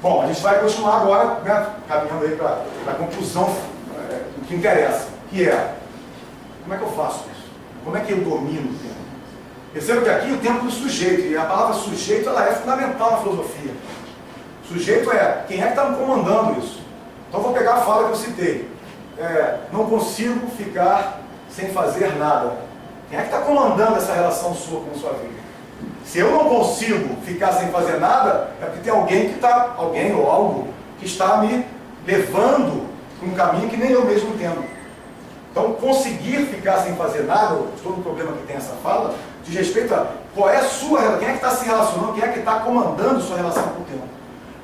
Bom, a gente vai continuar agora, né, caminhando aí para a conclusão do que interessa, que é, como é que eu faço isso? Como é que eu domino o tempo? Perceba que aqui o tempo do sujeito, e a palavra sujeito ela é fundamental na filosofia. Sujeito é quem é que está comandando isso. Então eu vou pegar a fala que eu citei. Não consigo ficar sem fazer nada. Quem é que está comandando essa relação sua com a sua vida? Se eu não consigo ficar sem fazer nada, é porque tem alguém que está, alguém ou algo, que está me levando para um caminho que nem eu mesmo entendo. Então, conseguir ficar sem fazer nada, todo o problema que tem essa fala, diz respeito a qual é a sua relação, quem é que está se relacionando, quem é que está comandando sua relação com o tempo.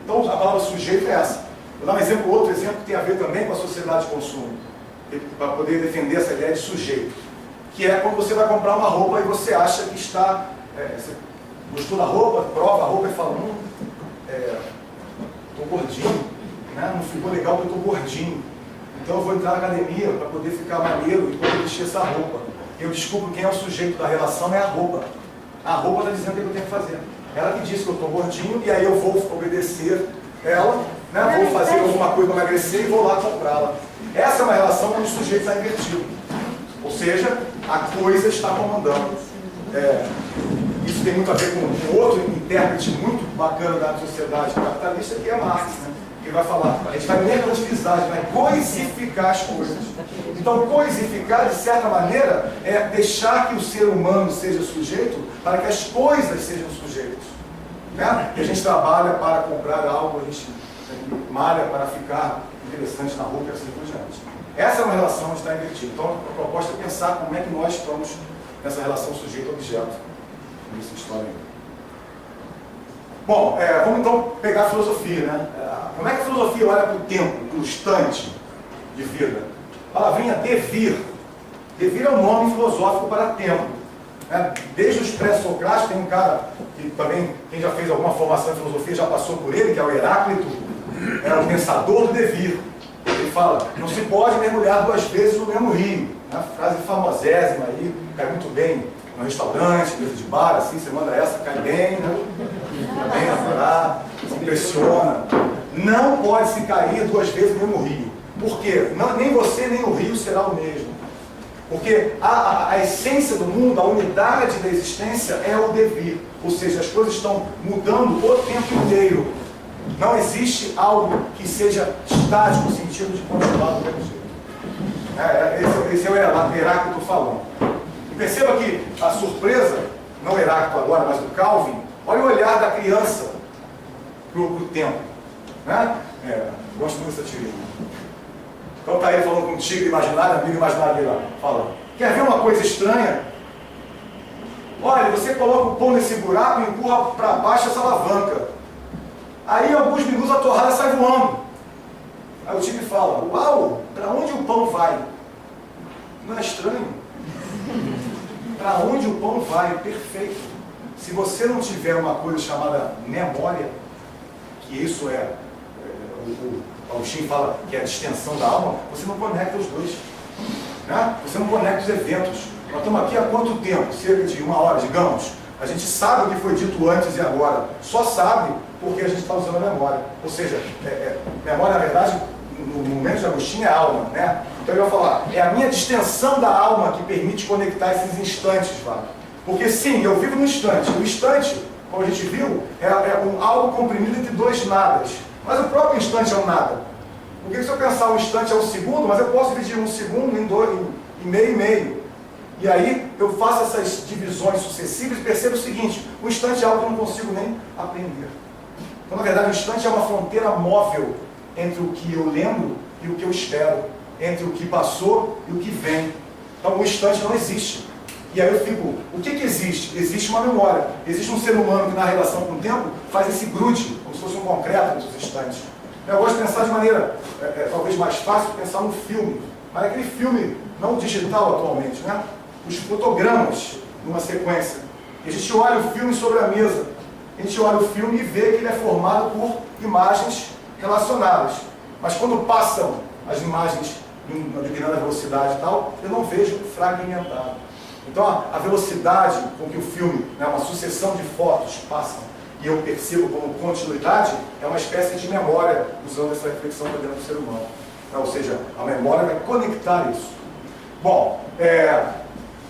Então, a palavra sujeito é essa. Vou dar um exemplo, outro exemplo que tem a ver também com a sociedade de consumo, para poder defender essa ideia de sujeito, que é quando você vai comprar uma roupa e você acha que está... você gostou da roupa, prova a roupa e fala, estou gordinho, né? Não ficou legal porque eu estou gordinho. Então eu vou entrar na academia para poder ficar maneiro e poder vestir essa roupa. Eu descubro quem é o sujeito da relação, é a roupa. A roupa está dizendo o que eu tenho que fazer. Ela que disse que eu estou gordinho e aí eu vou obedecer ela, né? Vou fazer alguma coisa para emagrecer e vou lá comprá-la. Essa é uma relação onde o sujeito está invertido. Ou seja, a coisa está comandando. Isso tem muito a ver com um outro intérprete muito bacana da sociedade capitalista, que é Marx, né? Que vai falar, a gente vai mercantilizar, a gente vai coisificar as coisas. Então, coisificar, de certa maneira, é deixar que o ser humano seja sujeito para que as coisas sejam sujeitos. Né? E a gente trabalha para comprar algo, a gente malha para ficar interessante na roupa e assim por diante. Essa é uma relação que está invertida. Então, a proposta é pensar como é que nós estamos nessa relação sujeito-objeto. Nessa história aí. Bom, vamos então pegar a filosofia, né? Como é que a filosofia olha para o tempo, para o instante de vida? A palavrinha devir. Devir é um nome filosófico para tempo. Né? Desde os pré-socráticos, tem um cara que também, quem já fez alguma formação em filosofia já passou por ele, que é o Heráclito, era o pensador do devir. Ele fala, não se pode mergulhar 2 vezes no mesmo rio. Uma frase famosésima aí, cai muito bem no restaurante, mesa de bar, assim, você manda essa, cai bem, né? Cai bem na se impressiona. Não pode se cair 2 vezes no mesmo rio. Por quê? Nem você nem o rio será o mesmo. Porque a essência do mundo, a unidade da existência é o devir. Ou seja, as coisas estão mudando o tempo inteiro. Não existe algo que seja estático, no sentido de continuar do mesmo jeito. Esse é o Heráclito falando. E perceba que a surpresa, não o Heráclito agora, mas do Calvin, olha o olhar da criança para o tempo. Né? Gosto muito dessa tirinha. Então está ele falando com um tigre imaginário, amigo imaginário dele lá. Fala, quer ver uma coisa estranha? Olha, você coloca o pão nesse buraco e empurra para baixo essa alavanca. Aí, em alguns minutos, a torrada sai voando. Aí o tigre fala, uau, para onde o pão vai? Não é estranho? Para onde o pão vai? Perfeito. Se você não tiver uma coisa chamada memória, que isso o Agostinho fala que é a distensão da alma, você não conecta os dois. Né? Você não conecta os eventos. Nós estamos aqui há quanto tempo? Cerca de 1 hora, digamos. A gente sabe o que foi dito antes e agora. Só sabe porque a gente está usando a memória. Ou seja, memória, na verdade, no momento de Agostinho é alma. Né? Então ele vai falar, é a minha distensão da alma que permite conectar esses instantes. Porque sim, eu vivo no instante. O instante, como a gente viu, é algo comprimido entre 2 nadas. Mas o próprio instante é um nada. Porque se eu pensar um instante é 1 segundo, mas eu posso dividir 1 segundo em 2, em meio e meio. E aí eu faço essas divisões sucessivas e percebo o seguinte, o instante é algo que eu não consigo nem aprender. Então, na verdade, o instante é uma fronteira móvel entre o que eu lembro e o que eu espero, entre o que passou e o que vem. Então, o instante não existe. E aí eu fico, o que existe? Existe uma memória. Existe um ser humano que, na relação com o tempo, faz esse grude, como se fosse um concreto entre os instantes. Eu gosto de pensar de maneira, talvez mais fácil, pensar no filme. Mas aquele filme, não digital atualmente, né? Os fotogramas, numa sequência. E a gente olha o filme sobre a mesa. A gente olha o filme e vê que ele é formado por imagens relacionadas. Mas quando passam as imagens em uma determinada velocidade e tal, eu não vejo fragmentado. Então a velocidade com que o filme, né, uma sucessão de fotos passam, e eu percebo como continuidade, é uma espécie de memória, usando essa reflexão para dentro do ser humano. Ou seja, a memória vai conectar isso. Bom,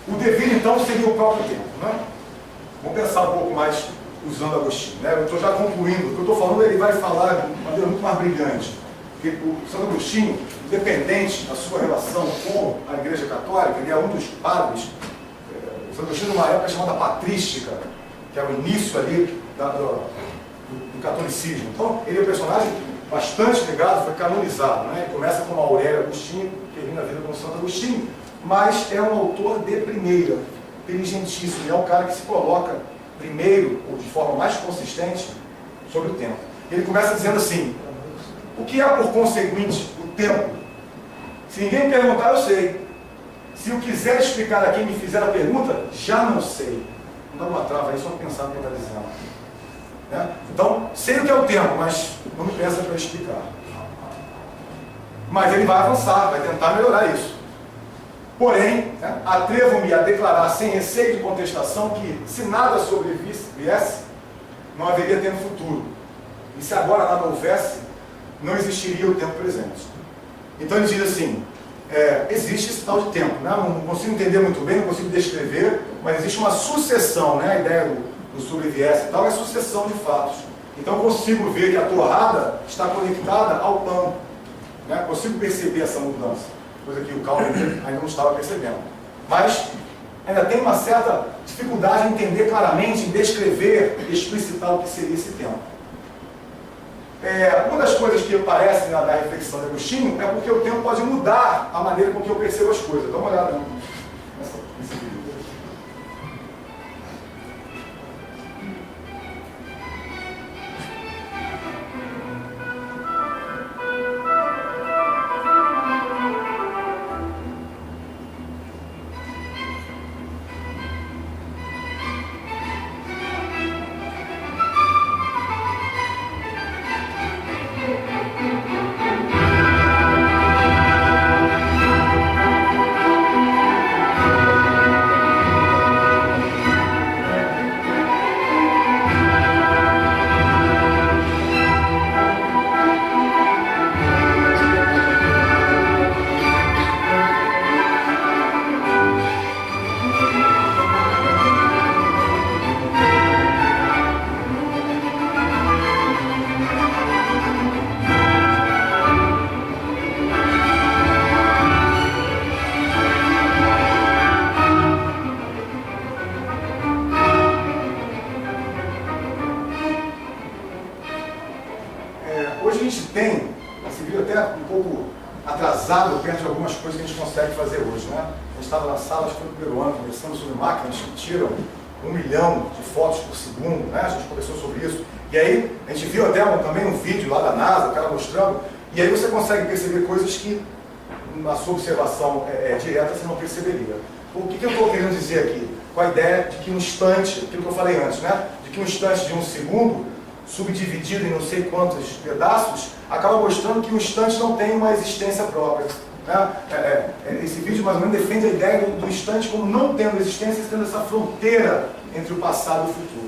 o devir então seria o próprio tempo, né? Vamos pensar um pouco mais usando Agostinho, né? Eu estou já concluindo, o que eu estou falando ele vai falar de uma maneira muito mais brilhante. Porque o Santo Agostinho, independente da sua relação com a Igreja Católica, ele é um dos padres. O Santo Agostinho, numa época chamada patrística, que é o início ali do catolicismo. Então, ele é um personagem bastante ligado, foi canonizado, né? Ele começa como Aurélio Agostinho, termina a vida como Santo Agostinho, mas é um autor de primeira, inteligentíssimo, ele é um cara que se coloca primeiro, ou de forma mais consistente, sobre o tempo. Ele começa dizendo assim: o que é, por conseguinte, o tempo? Se ninguém me perguntar, eu sei. Se eu quiser explicar a quem me fizer a pergunta, já não sei. Não dá uma trava aí, só para pensar no que ele está dizendo. Né? Então, sei o que é o tempo, mas não me peça para explicar. Mas ele vai avançar, vai tentar melhorar isso. Porém, né, atrevo-me a declarar sem receio de contestação que, se nada sobreviesse, não haveria tempo futuro. E se agora nada houvesse, não existiria o tempo presente. Então ele diz assim, existe esse tal de tempo, né? Não consigo entender muito bem, não consigo descrever, mas existe uma sucessão, né? A ideia do sobreviesse e tal é sucessão de fatos. Então eu consigo ver que a torrada está conectada ao pão, né? Consigo perceber essa mudança, coisa que o Calvin ainda não estava percebendo. Mas ainda tem uma certa dificuldade em entender claramente, em descrever, explicitar o que seria esse tempo. Uma das coisas que aparece na reflexão de Agostinho é porque o tempo pode mudar a maneira com que eu percebo as coisas. Dá uma olhada nesse vídeo. Hoje a gente tem, esse vídeo até um pouco atrasado perto de algumas coisas que a gente consegue fazer hoje, né? A gente estava na sala, acho que foi no primeiro ano, conversando sobre máquinas que tiram 1 milhão de fotos por segundo, né? A gente conversou sobre isso. E aí, a gente viu até também um vídeo lá da NASA, o cara mostrando, e aí você consegue perceber coisas que, na sua observação direta, você não perceberia. O que eu estou querendo dizer aqui? Com a ideia de que um instante, aquilo que eu falei antes, né? De que um instante de 1 segundo, subdividido em não sei quantos pedaços, acaba mostrando que o instante não tem uma existência própria. Né? Esse vídeo mais ou menos defende a ideia do instante como não tendo existência, tendo essa fronteira entre o passado e o futuro.